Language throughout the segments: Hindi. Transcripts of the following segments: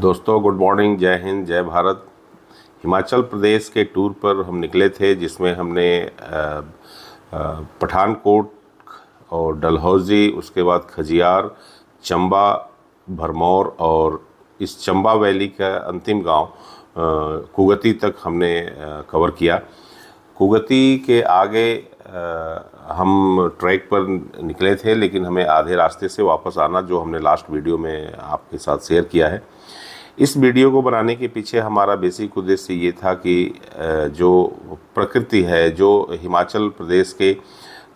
दोस्तों गुड मॉर्निंग, जय हिंद, जय भारत। हिमाचल प्रदेश के टूर पर हम निकले थे जिसमें हमने पठानकोट और डलहौजी, उसके बाद खजियार, चंबा, भरमौर और इस चंबा वैली का अंतिम गांव कुगती तक हमने कवर किया। कुगती के आगे हम ट्रैक पर निकले थे, लेकिन हमें आधे रास्ते से वापस आना, जो हमने लास्ट वीडियो में आपके साथ शेयर किया है। इस वीडियो को बनाने के पीछे हमारा बेसिक उद्देश्य ये था कि जो प्रकृति है, जो हिमाचल प्रदेश के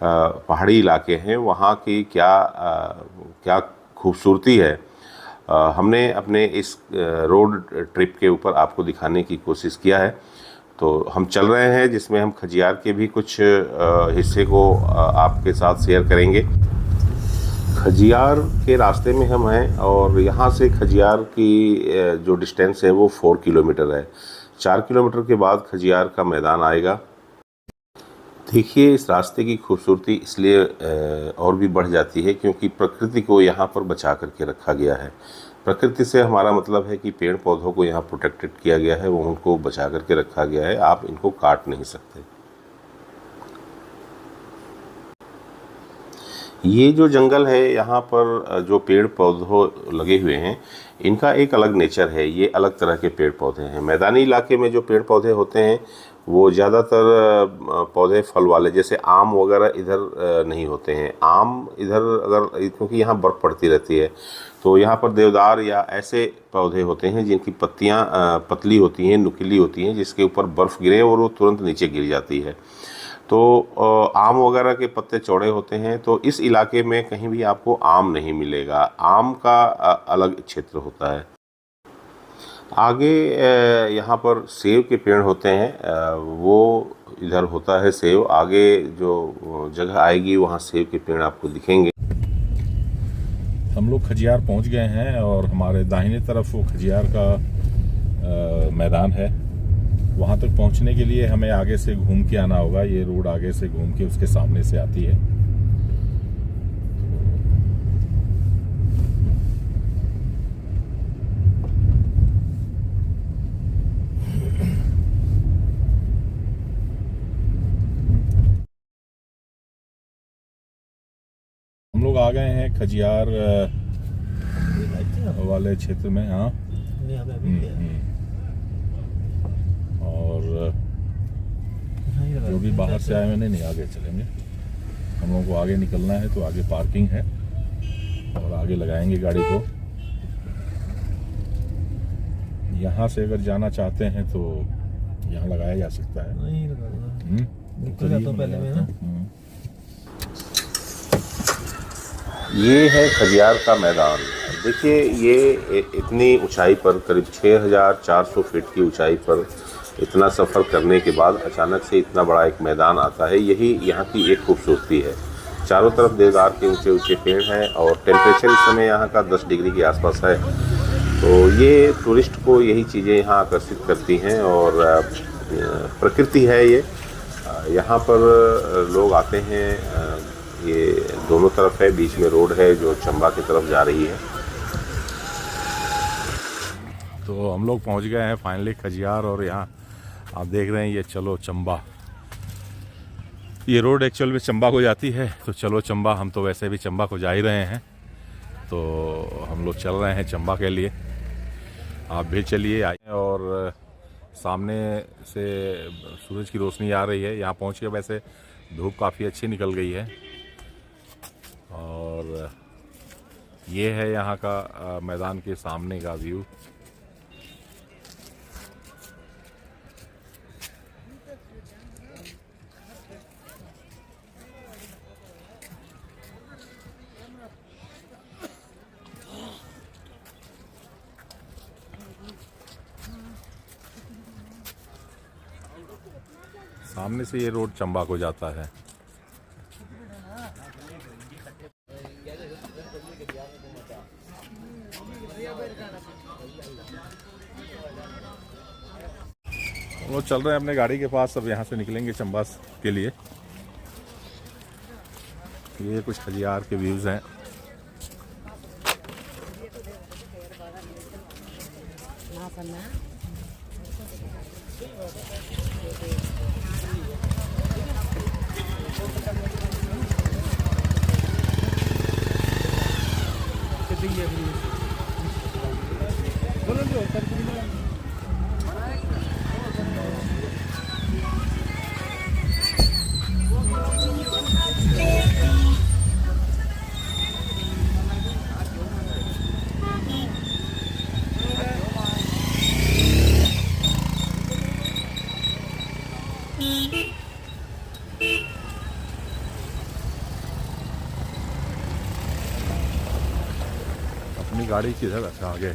पहाड़ी इलाके हैं, वहाँ की क्या खूबसूरती है, हमने अपने इस रोड ट्रिप के ऊपर आपको दिखाने की कोशिश किया है। तो हम चल रहे हैं, जिसमें हम खजियार के भी कुछ हिस्से को आपके साथ शेयर करेंगे। खजियार के रास्ते में हम हैं और यहाँ से खजियार की जो डिस्टेंस है वो 4 किलोमीटर है। 4 किलोमीटर के बाद खजियार का मैदान आएगा। देखिए, इस रास्ते की खूबसूरती इसलिए और भी बढ़ जाती है क्योंकि प्रकृति को यहाँ पर बचा करके रखा गया है। प्रकृति से हमारा मतलब है कि पेड़ पौधों को यहाँ प्रोटेक्टेड किया गया है, वो उनको बचा करके रखा गया है। आप इनको काट नहीं सकते। ये जो जंगल है, यहाँ पर जो पेड़ पौधों लगे हुए हैं, इनका एक अलग नेचर है। ये अलग तरह के पेड़ पौधे हैं। मैदानी इलाके में जो पेड़ पौधे होते हैं वो ज़्यादातर पौधे फल वाले, जैसे आम वगैरह इधर नहीं होते हैं। आम इधर अगर, क्योंकि यहाँ बर्फ़ पड़ती रहती है, तो यहाँ पर देवदार या ऐसे पौधे होते हैं जिनकी पत्तियाँ पतली होती हैं, नुकीली होती हैं, जिसके ऊपर बर्फ़ गिरे और वो तुरंत नीचे गिर जाती है। तो आम वगैरह के पत्ते चौड़े होते हैं, तो इस इलाके में कहीं भी आपको आम नहीं मिलेगा। आम का अलग क्षेत्र होता है। आगे यहाँ पर सेब के पेड़ होते हैं, वो इधर होता है सेब। आगे जो जगह आएगी वहाँ सेब के पेड़ आपको दिखेंगे। हम लोग खजियार पहुँच गए हैं और हमारे दाहिने तरफ वो खजियार का मैदान है। वहाँ तक पहुँचने के लिए हमें आगे से घूम के आना होगा। ये रोड आगे से घूम के उसके सामने से आती है। हम लोग आ गए हैं खजियार वाले क्षेत्र में। हाँ, और जो भी बाहर से आए हैं नहीं, आगे चलेंगे। हम लोगों को आगे निकलना है, तो आगे पार्किंग है और आगे लगाएंगे गाड़ी को। यहाँ से अगर जाना चाहते हैं तो यहाँ लगाया जा सकता है। नहीं निकल जाता हूँ पहले मैं ना। ये है खजियार का मैदान। देखिए, ये इतनी ऊंचाई पर, करीब 6400 फीट की ऊंचाई पर इतना सफ़र करने के बाद अचानक से इतना बड़ा एक मैदान आता है। यही यहाँ की एक खूबसूरती है। चारों तरफ देवदार के ऊंचे ऊंचे पेड़ हैं और टेम्परेचर इस समय यहाँ का 10 डिग्री के आसपास है। तो ये टूरिस्ट को यही चीज़ें यहाँ आकर्षित करती हैं और प्रकृति है ये। यहाँ पर लोग आते हैं। ये दोनों तरफ है, बीच में रोड है जो चंबा की तरफ जा रही है। तो हम लोग पहुँच गए हैं फाइनली खजियार, और यहाँ आप देख रहे हैं ये चलो चंबा। ये रोड एक्चुअल में चंबा को जाती है। तो चलो चंबा, हम तो वैसे भी चंबा को जा ही रहे हैं, तो हम लोग चल रहे हैं चंबा के लिए। आप भी चलिए आइए। और सामने से सूरज की रोशनी आ रही है। यहाँ पहुँच के वैसे धूप काफ़ी अच्छी निकल गई है। और ये है यहाँ का मैदान के सामने का व्यू। सामने से ये रोड चंबा को जाता है। वो चल रहे हैं अपने गाड़ी के पास। अब यहाँ से निकलेंगे चंबा के लिए। ये कुछ खजियार के व्यूज़ हैं। अपनी गाड़ी किधर? अच्छा आगे।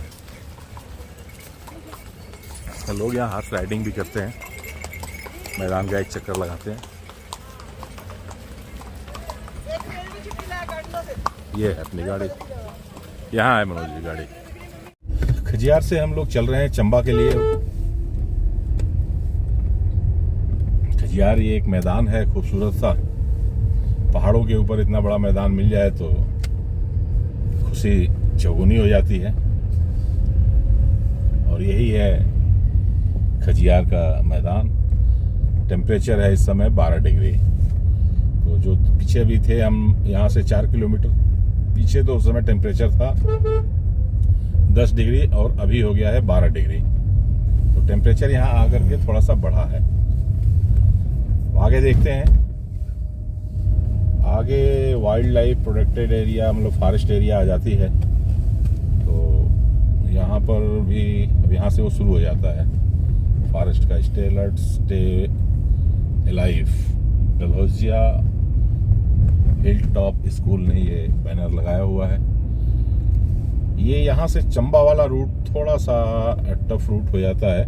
लोग यहाँ हार्स राइडिंग भी करते हैं, मैदान का एक चक्कर लगाते हैं। ये है अपनी गाड़ी, यहाँ है मनोज जी गाड़ी। खजियार से हम लोग चल रहे हैं चंबा के लिए। खजियार ये एक मैदान है खूबसूरत सा, पहाड़ों के ऊपर इतना बड़ा मैदान मिल जाए तो खुशी चौगुनी हो जाती है। और यही है खजियार का मैदान। टेम्परेचर है इस समय 12 डिग्री। तो जो पीछे भी थे हम यहाँ से 4 किलोमीटर पीछे, तो उस समय टेम्परेचर था 10 डिग्री और अभी हो गया है 12 डिग्री। तो टेम्परेचर यहाँ आकर के थोड़ा सा बढ़ा है। आगे देखते हैं, आगे वाइल्ड लाइफ प्रोटेक्टेड एरिया मतलब फॉरेस्ट एरिया आ जाती है। तो यहाँ पर भी अब यहाँ से वो शुरू हो जाता है फॉरेस्ट का। Stay alert, stay alive. Dalhousie hill top school ने ये बैनर लगाया हुआ है। ये यहाँ से चंबा वाला रूट थोड़ा सा टफ रूट हो जाता है,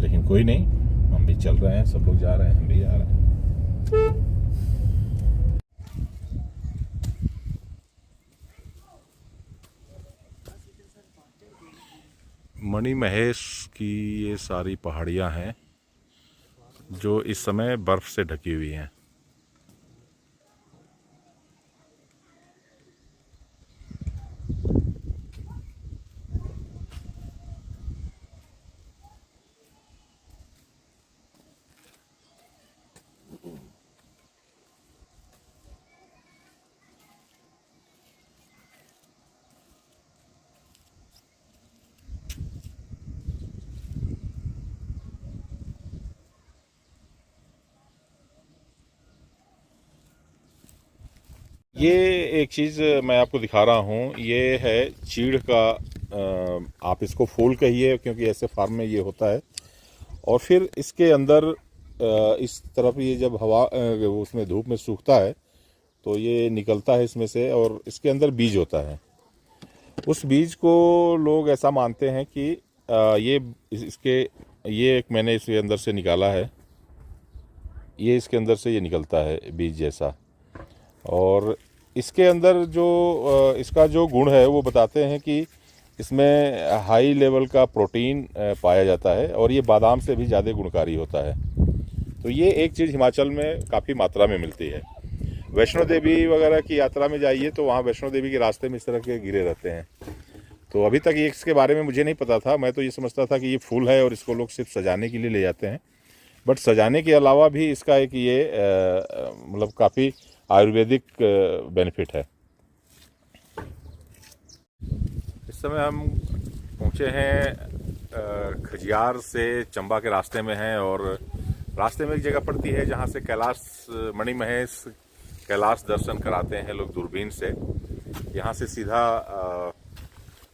लेकिन कोई नहीं, हम भी चल रहे हैं, सब लोग जा रहे हैं, हम भी जा रहे हैं। मणि महेश की ये सारी पहाड़ियाँ हैं जो इस समय बर्फ से ढकी हुई हैं। ये एक चीज़ मैं आपको दिखा रहा हूँ, ये है चीड़ का, आप इसको फूल कहिए क्योंकि ऐसे फार्म में ये होता है। और फिर इसके अंदर इस तरफ ये जब हवा उसमें धूप में सूखता है तो ये निकलता है इसमें से, और इसके अंदर बीज होता है। उस बीज को लोग ऐसा मानते हैं कि ये एक मैंने इसके अंदर से निकाला है, ये इसके अंदर से ये निकलता है बीज जैसा। और इसके अंदर जो इसका जो गुण है वो बताते हैं कि इसमें हाई लेवल का प्रोटीन पाया जाता है और ये बादाम से भी ज़्यादा गुणकारी होता है। तो ये एक चीज़ हिमाचल में काफ़ी मात्रा में मिलती है। वैष्णो देवी वगैरह की यात्रा में जाइए तो वहाँ वैष्णो देवी के रास्ते में इस तरह के गिरे रहते हैं। तो अभी तक ये इसके बारे में मुझे नहीं पता था, मैं तो ये समझता था कि ये फूल है और इसको लोग सिर्फ सजाने के लिए ले जाते हैं। बट सजाने के अलावा भी इसका एक ये मतलब काफ़ी आयुर्वेदिक बेनिफिट है। इस समय हम पहुँचे हैं खजियार से चंबा के रास्ते में हैं, और रास्ते में एक जगह पड़ती है जहाँ से कैलाश मणि महेश कैलाश दर्शन कराते हैं लोग दूरबीन से। यहाँ से सीधा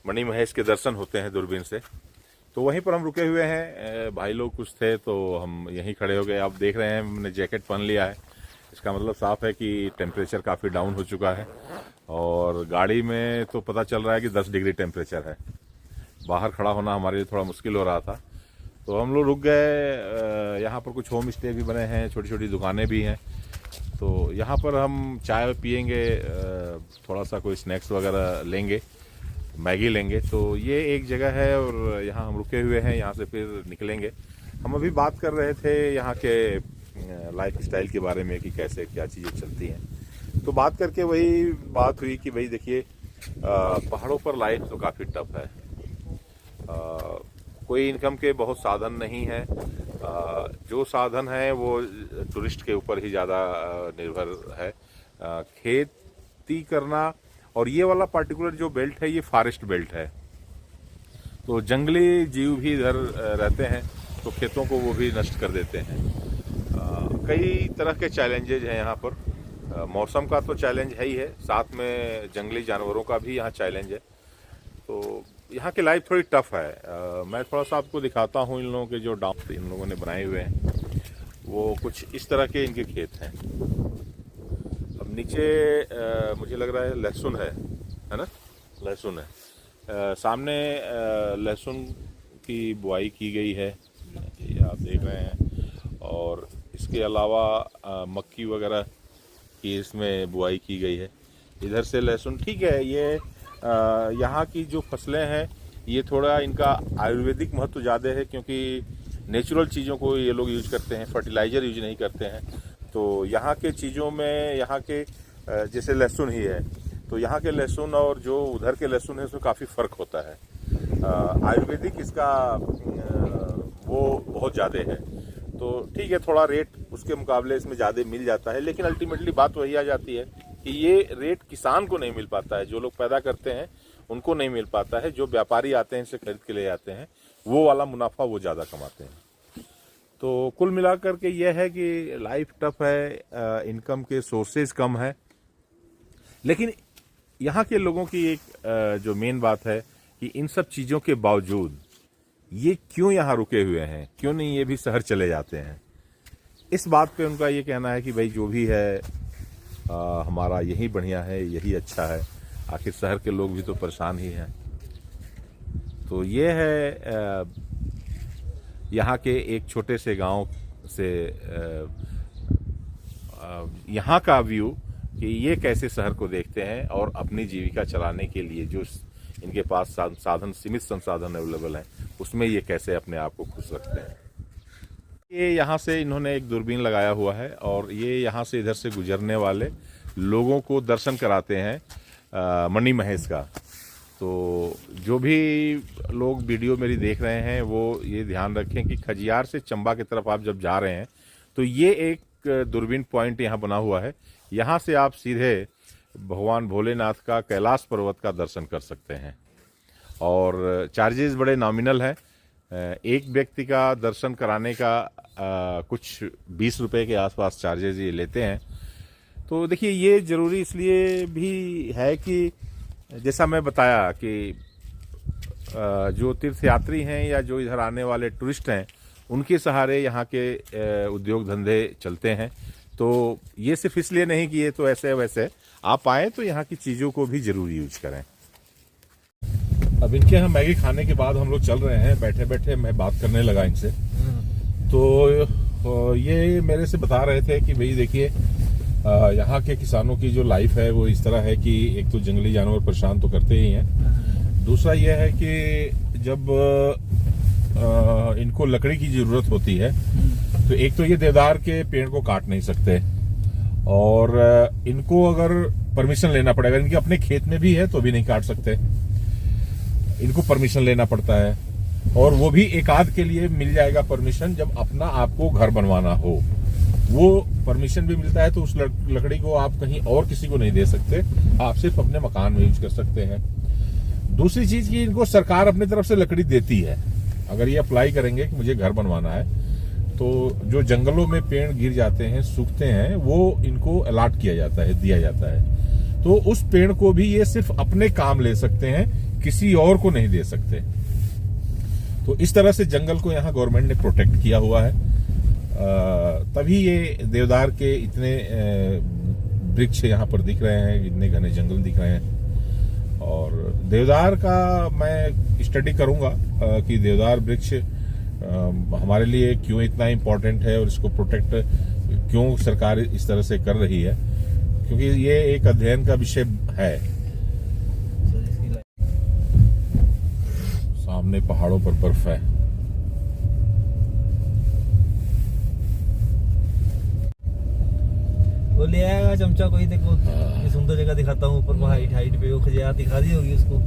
मणि महेश के दर्शन होते हैं दूरबीन से। तो वहीं पर हम रुके हुए हैं, भाई लोग कुछ थे तो हम यहीं खड़े हो गए। आप देख रहे हैं हमने जैकेट पहन लिया है, इसका मतलब साफ है कि टेम्परेचर काफ़ी डाउन हो चुका है। और गाड़ी में तो पता चल रहा है कि 10 डिग्री टेम्परेचर है। बाहर खड़ा होना हमारे लिए थोड़ा मुश्किल हो रहा था, तो हम लोग रुक गए। यहाँ पर कुछ होम स्टे भी बने हैं, छोटी छोटी दुकानें भी हैं। तो यहाँ पर हम चाय पियेंगे, थोड़ा सा कोई स्नैक्स वगैरह लेंगे, मैगी लेंगे। तो ये एक जगह है और यहाँ हम रुके हुए हैं, यहाँ से फिर निकलेंगे। हम अभी बात कर रहे थे यहाँ के लाइफ स्टाइल के बारे में कि कैसे क्या चीज़ें चलती हैं। तो बात करके वही बात हुई कि भाई देखिए, पहाड़ों पर लाइफ तो काफ़ी टफ है। कोई इनकम के बहुत साधन नहीं है। जो साधन है वो टूरिस्ट के ऊपर ही ज़्यादा निर्भर है। खेती करना, और ये वाला पर्टिकुलर जो बेल्ट है ये फॉरेस्ट बेल्ट है, तो जंगली जीव भी इधर रहते हैं, तो खेतों को वो भी नष्ट कर देते हैं। कई तरह के चैलेंजेज हैं यहाँ पर। मौसम का तो चैलेंज है ही है, साथ में जंगली जानवरों का भी यहाँ चैलेंज है। तो यहाँ की लाइफ थोड़ी टफ है। मैं थोड़ा सा आपको दिखाता हूँ इन लोगों के जो डांस इन लोगों ने बनाए हुए हैं, वो कुछ इस तरह के इनके खेत हैं। अब नीचे मुझे लग रहा है लहसुन है ना, लहसुन है। सामने लहसुन की बुआई की गई है, ये आप देख रहे हैं, और इसके अलावा मक्की वगैरह की इसमें बुआई की गई है। इधर से लहसुन ठीक है। ये यहाँ की जो फसलें हैं ये थोड़ा इनका आयुर्वेदिक महत्व ज़्यादा है, क्योंकि नेचुरल चीज़ों को ये लोग यूज करते हैं, फर्टिलाइज़र यूज नहीं करते हैं। तो यहाँ के चीज़ों में यहाँ के जैसे लहसुन ही है, तो यहाँ के लहसुन और जो उधर के लहसुन है उसमें काफ़ी फ़र्क होता है। आयुर्वेदिक इसका वो बहुत ज़्यादा है, तो ठीक है, थोड़ा रेट उसके मुकाबले इसमें ज़्यादा मिल जाता है, लेकिन अल्टीमेटली बात वही आ जाती है कि ये रेट किसान को नहीं मिल पाता है। जो लोग पैदा करते हैं उनको नहीं मिल पाता है, जो व्यापारी आते हैं इनसे खरीद के ले जाते हैं, वो वाला मुनाफा वो ज़्यादा कमाते हैं। तो कुल मिलाकर के ये है कि लाइफ टफ है, इनकम के सोर्सेज कम है, लेकिन यहाँ के लोगों की एक जो मेन बात है कि इन सब चीज़ों के बावजूद ये क्यों यहाँ रुके हुए हैं, क्यों नहीं ये भी शहर चले जाते हैं। इस बात पे उनका ये कहना है कि भाई जो भी है हमारा यही बढ़िया है, यही अच्छा है, आखिर शहर के लोग भी तो परेशान ही हैं। तो ये है यहाँ के एक छोटे से गांव से यहाँ का व्यू कि ये कैसे शहर को देखते हैं और अपनी जीविका चलाने के लिए जो इनके पास साधन, सीमित संसाधन अवेलेबल हैं, उसमें ये कैसे अपने आप को खुश रखते हैं। ये यहाँ से इन्होंने एक दूरबीन लगाया हुआ है और ये यहाँ से इधर से गुजरने वाले लोगों को दर्शन कराते हैं मणि महेश का। तो जो भी लोग वीडियो मेरी देख रहे हैं वो ये ध्यान रखें कि खजियार से चंबा की तरफ आप जब जा रहे हैं तो ये एक दूरबीन पॉइंट यहाँ बना हुआ है। यहाँ से आप सीधे भगवान भोलेनाथ का कैलाश पर्वत का दर्शन कर सकते हैं और चार्जेस बड़े नॉमिनल हैं। एक व्यक्ति का दर्शन कराने का कुछ 20 रुपए के आसपास चार्जेस ये लेते हैं। तो देखिए ये ज़रूरी इसलिए भी है कि जैसा मैं बताया कि जो तीर्थयात्री हैं या जो इधर आने वाले टूरिस्ट हैं उनके सहारे यहाँ के उद्योग धंधे चलते हैं। तो ये सिर्फ इसलिए नहीं कि ये तो ऐसे वैसे, आप आएँ तो यहाँ की चीज़ों को भी ज़रूर यूज करें। अब इनके यहाँ मैगी खाने के बाद हम लोग चल रहे हैं, बैठे बैठे मैं बात करने लगा इनसे। तो ये मेरे से बता रहे थे कि भाई देखिए यहाँ के किसानों की जो लाइफ है वो इस तरह है कि एक तो जंगली जानवर परेशान तो करते ही हैं, दूसरा यह है कि जब इनको लकड़ी की जरूरत होती है तो एक तो ये देवदार के पेड़ को काट नहीं सकते और इनको अगर परमिशन लेना पड़ेगा, इनके अपने खेत में भी है तो भी नहीं काट सकते, इनको परमिशन लेना पड़ता है और वो भी एक आध के लिए मिल जाएगा परमिशन जब अपना आपको घर बनवाना हो, वो परमिशन भी मिलता है। तो उस लकड़ी को आप कहीं और किसी को नहीं दे सकते, आप सिर्फ अपने मकान में यूज कर सकते हैं। दूसरी चीज की इनको सरकार अपनी तरफ से लकड़ी देती है, अगर ये अप्लाई करेंगे कि मुझे घर बनवाना है तो जो जंगलों में पेड़ गिर जाते हैं, सूखते हैं, वो इनको अलॉट किया जाता है, दिया जाता है। तो उस पेड़ को भी ये सिर्फ अपने काम ले सकते हैं, किसी और को नहीं दे सकते। तो इस तरह से जंगल को यहाँ गवर्नमेंट ने प्रोटेक्ट किया हुआ है। तभी ये देवदार के इतने वृक्ष यहाँ पर दिख रहे हैं, इतने घने जंगल दिख रहे हैं। और देवदार का मैं स्टडी करूंगा कि देवदार वृक्ष हमारे लिए क्यों इतना इम्पोर्टेंट है और इसको प्रोटेक्ट क्यों सरकार इस तरह से कर रही है, क्योंकि ये एक अध्ययन का विषय है। सामने पहाड़ों पर बर्फ है। वो ले आएगा चमचा कोई, देखो ये सुंदर जगह दिखाता हूँ ऊपर हाइट पे, वो खजियार दिखा दी होगी उसको।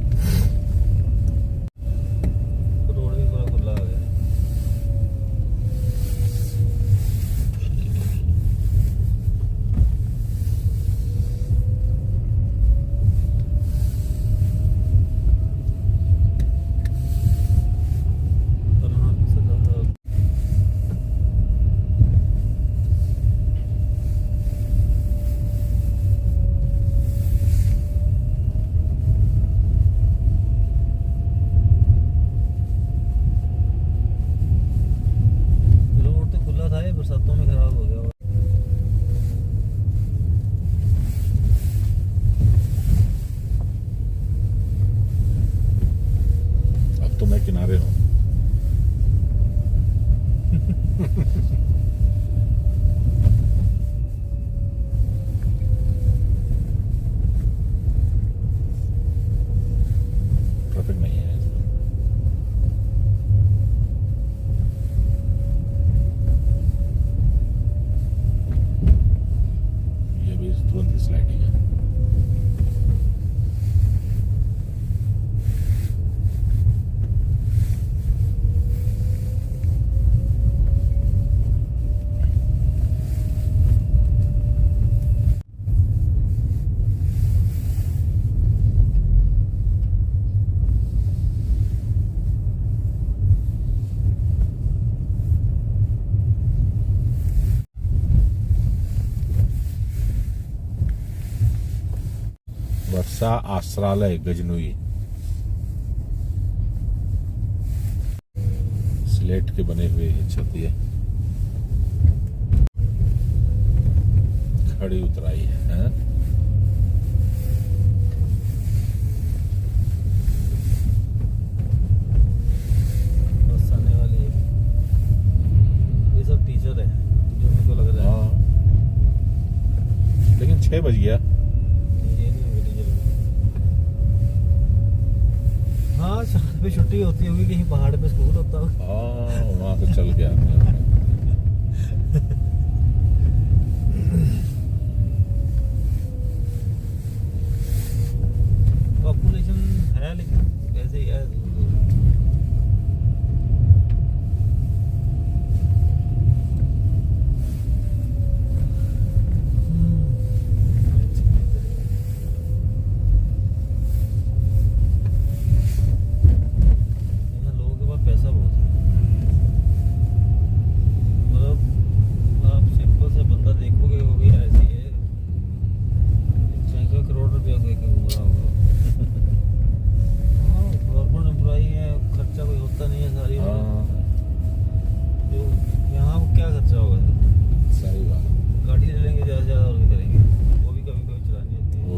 चिकित्सा आश्रालय गजनुई। स्लेट के बने हुए ये छत, ये खड़ी उतराई है। बस आने वाली है। ये सब टीचर है जो मेरे को लग रहा है। हाँ, लेकिन 6 बज गया। ये नहीं होंगे टीचर। हाँ, शाम पे छुट्टी होती होगी, कहीं पहाड़ पे स्कूल होता होगा। हाँ, वहाँ से चल के आते हैं। पॉपुलेशन है लेकिन कैसे ही है, दूर दूर। यहाँ लोगों के पास पैसा बहुत है। मतलब आप सिंपल से बंदा देखोगे वो भी ऐसी है, 600 करोड़ रुपया कोई घूम रहा होगा। हाँ, गवर्नमेंट एम्प्लॉई है, खर्चा कोई होता नहीं है सारी। हाँ, जो यहाँ क्या खर्चा होगा? सही बात। गाड़ी ले लेंगे ज़्यादा से ज़्यादा और भी करेंगे, वो भी कभी कभी चलानी होती है। वो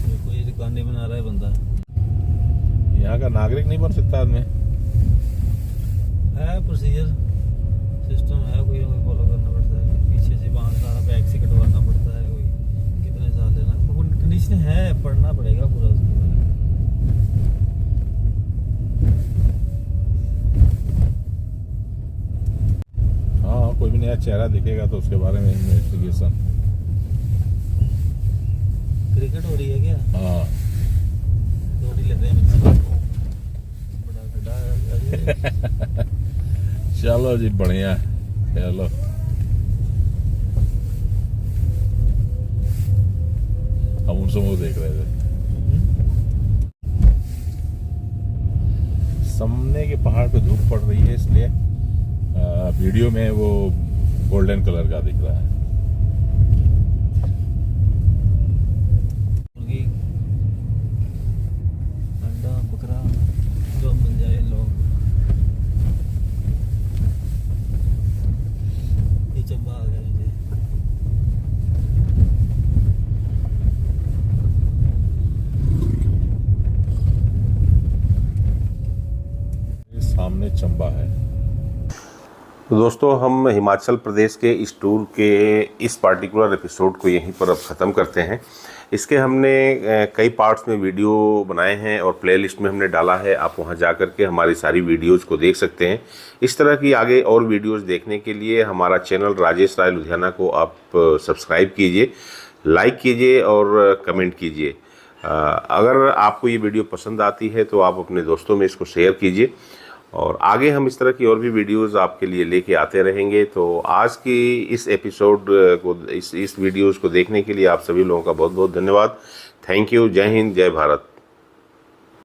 देखो ये दुकानें बना रहा है बंदा। यहाँ का नागरिक नहीं बन सकता आदमी। है प्रोसीजर सिस्टम है, कोई ना कोई फॉलो करना पड़ता है। पीछे से वहाँ सारा बैग से कटवाना पड़ता है, कोई कितने साल लेना, कंडीशन है, पढ़ना पड़ेगा पूरा उसके बारे में। हाँ, कोई भी नया चेहरा दिखेगा तो उसके बारे में इन्वेस्टिगेशन। क्रिकेट हो रही है क्या? हाँ। दौड़ी ले रहे हैं बच्चे। बड़ा खड्डा है। चलो जी, बढ़िया। चलो, हम उनसे वो देख रहे थे। सामने के पहाड़ पे धूप पड़ रही है, इसलिए वीडियो में वो गोल्डन कलर का दिख रहा है। मुर्गी, अंडा, बकरा जो मिल जाए लोग। ये चंबा आ गया नीचे। ये सामने चंबा है। तो दोस्तों, हम हिमाचल प्रदेश के इस टूर के इस पार्टिकुलर एपिसोड को यहीं पर अब ख़त्म करते हैं। इसके हमने कई पार्ट्स में वीडियो बनाए हैं और प्लेलिस्ट में हमने डाला है, आप वहां जा कर के हमारी सारी वीडियोज़ को देख सकते हैं। इस तरह की आगे और वीडियोज़ देखने के लिए हमारा चैनल राजेश राय लुधियाना को आप सब्सक्राइब कीजिए, लाइक कीजिए और कमेंट कीजिए। अगर आपको ये वीडियो पसंद आती है तो आप अपने दोस्तों में इसको शेयर कीजिए और आगे हम इस तरह की और भी वीडियोस आपके लिए लेके आते रहेंगे। तो आज की इस एपिसोड को, इस वीडियोस को देखने के लिए आप सभी लोगों का बहुत बहुत धन्यवाद। Thank you. जय हिंद, जय भारत।